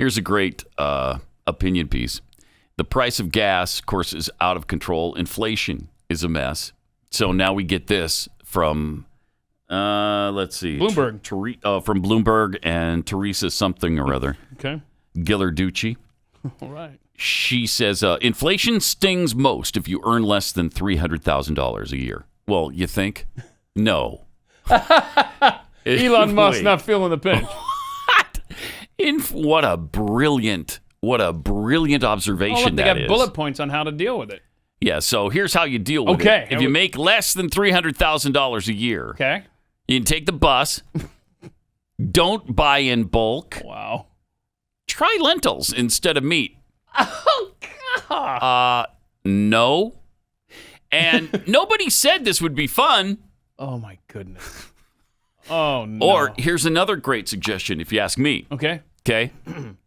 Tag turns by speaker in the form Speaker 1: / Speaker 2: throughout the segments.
Speaker 1: Here's a great opinion piece. The price of gas, of course, is out of control. Inflation is a mess. So now we get this from, let's see.
Speaker 2: Bloomberg.
Speaker 1: From Bloomberg and Teresa something or other.
Speaker 2: Okay.
Speaker 1: Gillarducci.
Speaker 2: All right.
Speaker 1: She says, inflation stings most if you earn less than $300,000 a year. Well, you think? No.
Speaker 2: Elon Musk not feeling the pinch.
Speaker 1: What a brilliant observation
Speaker 2: they
Speaker 1: that
Speaker 2: got
Speaker 1: is.
Speaker 2: bullet points on how to deal with it.
Speaker 1: Yeah, so here's how you deal with
Speaker 2: Okay.
Speaker 1: it. If you make less than $300,000 a year,
Speaker 2: Okay.
Speaker 1: you can take the bus. Don't buy in bulk.
Speaker 2: Wow.
Speaker 1: Try lentils instead of meat.
Speaker 2: Oh, God.
Speaker 1: No. And nobody said this would be fun.
Speaker 2: Oh, my goodness. Oh, no.
Speaker 1: Or here's another great suggestion, if you ask me.
Speaker 2: Okay.
Speaker 1: Okay,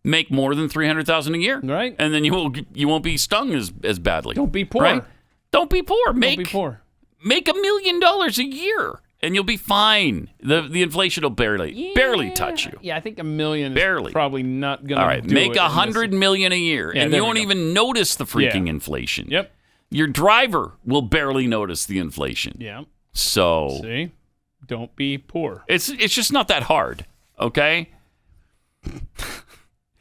Speaker 1: make more than $300,000 a year,
Speaker 2: Right.
Speaker 1: And then you won't be stung as badly.
Speaker 2: Don't be poor.
Speaker 1: Right? Don't be poor.
Speaker 2: Don't be poor.
Speaker 1: Make $1 million a year, and you'll be fine. The inflation will barely touch you.
Speaker 2: Yeah, I think $1 million
Speaker 1: Barely.
Speaker 2: is probably not going to
Speaker 1: All right, make $100 million a year,
Speaker 2: Yeah,
Speaker 1: and
Speaker 2: there
Speaker 1: you
Speaker 2: we
Speaker 1: won't
Speaker 2: go.
Speaker 1: even notice the freaking inflation.
Speaker 2: Yep.
Speaker 1: Your driver will barely notice the inflation.
Speaker 2: Yeah.
Speaker 1: So
Speaker 2: See? Don't be poor.
Speaker 1: it's just not that hard. Okay.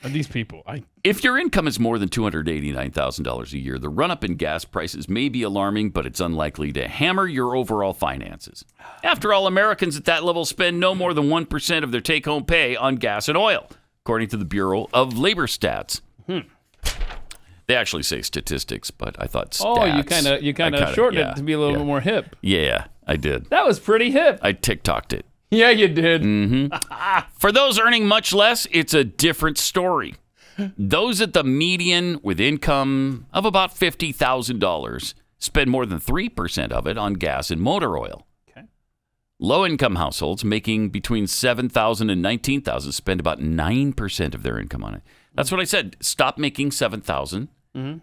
Speaker 2: These people,
Speaker 1: If your income is more than $289,000 a year, the run-up in gas prices may be alarming, but it's unlikely to hammer your overall finances. After all, Americans at that level spend no more than 1% of their take-home pay on gas and oil, according to the Bureau of Labor Stats. They actually say statistics, but I thought stats.
Speaker 2: Oh, you kind of shortened it to be a little bit more hip.
Speaker 1: Yeah, I did.
Speaker 2: That was pretty hip.
Speaker 1: I TikToked it.
Speaker 2: Yeah, you did.
Speaker 1: For those earning much less, it's a different story. Those at the median with income of about $50,000 spend more than 3% of it on gas and motor oil.
Speaker 2: Okay.
Speaker 1: Low-income households making between $7,000 and $19,000 spend about 9% of their income on it. That's what I said. Stop making $7,000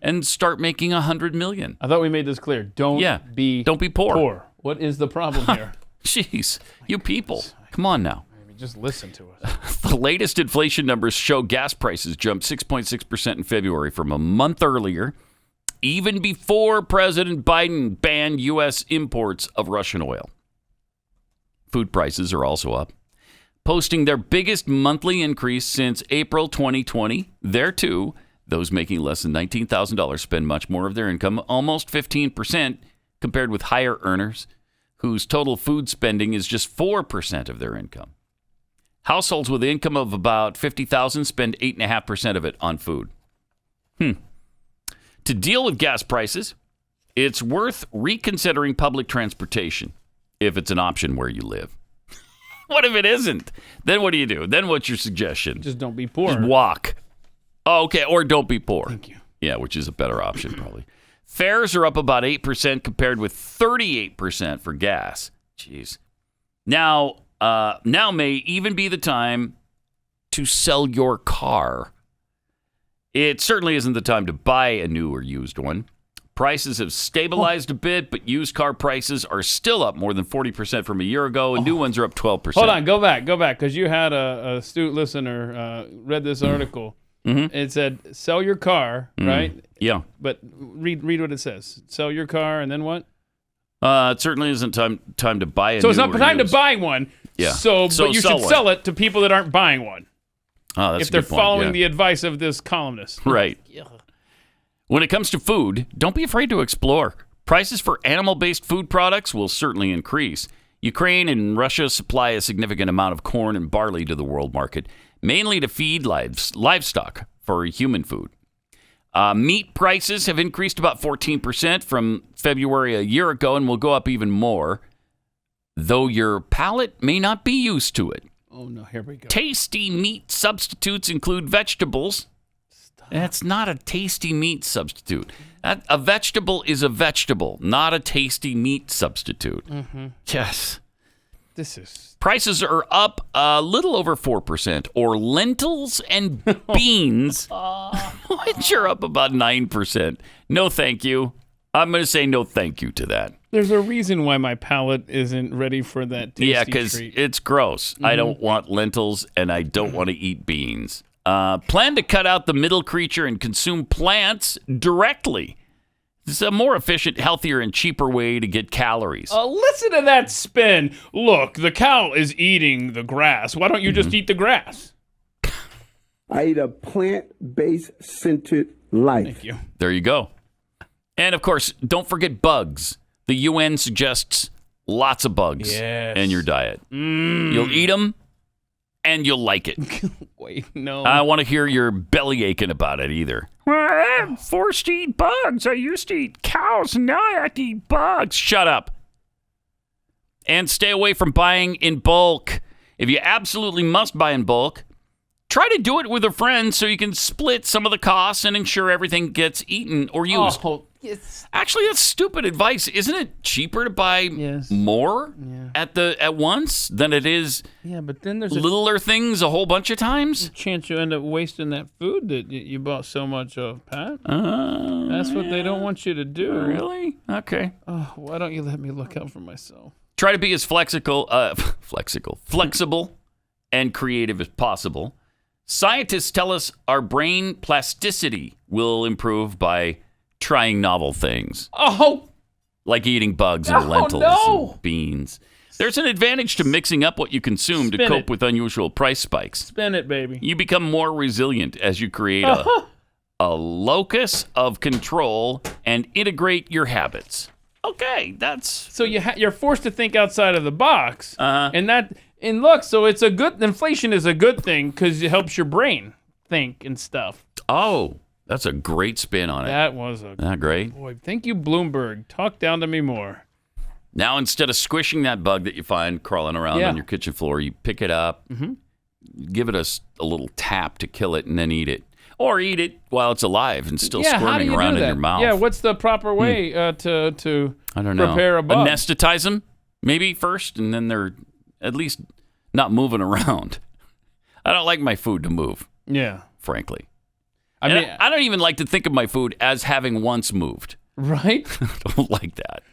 Speaker 1: and start making $100 million.
Speaker 2: I thought we made this clear. Don't be
Speaker 1: poor.
Speaker 2: What is the problem here?
Speaker 1: Jeez, you people. Come on now.
Speaker 2: Just listen to us.
Speaker 1: The latest inflation numbers show gas prices jumped 6.6% in February from a month earlier, even before President Biden banned U.S. imports of Russian oil. Food prices are also up, posting their biggest monthly increase since April 2020. There, too, those making less than $19,000 spend much more of their income, almost 15%, compared with higher earners, whose total food spending is just 4% of their income. Households with an income of about $50,000 spend 8.5% of it on food. To deal with gas prices, it's worth reconsidering public transportation if it's an option where you live. What if it isn't? Then what do you do? Then what's your suggestion?
Speaker 2: Just don't be poor.
Speaker 1: Just walk. Oh, okay, or don't be poor.
Speaker 2: Thank you.
Speaker 1: Yeah, which is a better option probably. Fares are up about 8% compared with 38% for gas. Jeez. Now may even be the time to sell your car. It certainly isn't the time to buy a new or used one. Prices have stabilized a bit, but used car prices are still up more than 40% from a year ago, and new ones are up 12%.
Speaker 2: Hold on, go back, because you had a astute listener read this article. It said, sell your car, right?
Speaker 1: Yeah.
Speaker 2: But read what it says. Sell your car, and then what?
Speaker 1: It certainly isn't time to buy a new.
Speaker 2: So it's not
Speaker 1: or
Speaker 2: time
Speaker 1: used.
Speaker 2: to buy one.
Speaker 1: Yeah.
Speaker 2: But you should sell it to people that aren't buying one.
Speaker 1: Oh, that's
Speaker 2: if they're
Speaker 1: a good point.
Speaker 2: following the advice of this columnist.
Speaker 1: Right. When it comes to food, don't be afraid to explore. Prices for animal-based food products will certainly increase. Ukraine and Russia supply a significant amount of corn and barley to the world market, mainly to feed livestock for human food. Meat prices have increased about 14% from February a year ago and will go up even more, though your palate may not be used to it.
Speaker 2: Oh, no, here we go.
Speaker 1: Tasty meat substitutes include vegetables. That's not a tasty meat substitute. A vegetable is a vegetable, not a tasty meat substitute. Yes. Prices are up a little over 4%, or lentils and beans, which are up about 9%. No thank you. I'm going to say no thank you to that.
Speaker 2: There's a reason why my palate isn't ready for that tasty
Speaker 1: Yeah, because
Speaker 2: treat.
Speaker 1: it's gross. I don't want lentils, and I don't want to eat beans. Plan to cut out the middle creature and consume plants directly. It's a more efficient, healthier, and cheaper way to get calories.
Speaker 2: Listen to that spin. Look, the cow is eating the grass. Why don't you just eat the grass?
Speaker 3: I eat a plant-based centered life.
Speaker 2: Thank you.
Speaker 1: There you go. And, of course, don't forget bugs. The UN suggests lots of bugs in your diet. You'll eat them, and you'll like it.
Speaker 2: Wait, no.
Speaker 1: I want to hear your belly aching about it either. Well, I'm forced to eat bugs. I used to eat cows, and now I have to eat bugs. Shut up. And stay away from buying in bulk. If you absolutely must buy in bulk, try to do it with a friend so you can split some of the costs and ensure everything gets eaten or used.
Speaker 2: Oh, yes.
Speaker 1: Actually, that's stupid advice. Isn't it cheaper to buy more at once than it is
Speaker 2: but then there's
Speaker 1: littler things a whole bunch of times?
Speaker 2: a chance you end up wasting that food that you bought so much of, Pat. That's what they don't want you to do.
Speaker 1: Really? Okay.
Speaker 2: Oh, why don't you let me look out for myself?
Speaker 1: Try to be as flexible and creative as possible. Scientists tell us our brain plasticity will improve by trying novel things.
Speaker 2: Oh!
Speaker 1: Like eating bugs and lentils and beans. There's an advantage to mixing up what you consume to cope with unusual price spikes.
Speaker 2: Spin it, baby.
Speaker 1: You become more resilient as you create a locus of control and integrate your habits. Okay, that's...
Speaker 2: So you're forced to think outside of the box. And look, so it's a good... Inflation is a good thing because it helps your brain think and stuff.
Speaker 1: Oh, that's a great spin on it.
Speaker 2: That was a...
Speaker 1: Not great?
Speaker 2: Boy, thank you, Bloomberg. Talk down to me more.
Speaker 1: Now, instead of squishing that bug that you find crawling around on your kitchen floor, you pick it up, give it a little tap to kill it, and then eat it. Or eat it while it's alive and still squirming around in your mouth.
Speaker 2: Yeah, what's the proper way to
Speaker 1: I don't know.
Speaker 2: prepare a bug?
Speaker 1: Anesthetize them, maybe first, and then they're at least not moving around. I don't like my food to move.
Speaker 2: Yeah.
Speaker 1: Frankly.
Speaker 2: I mean,
Speaker 1: I don't even like to think of my food as having once moved.
Speaker 2: Right?
Speaker 1: I don't like that.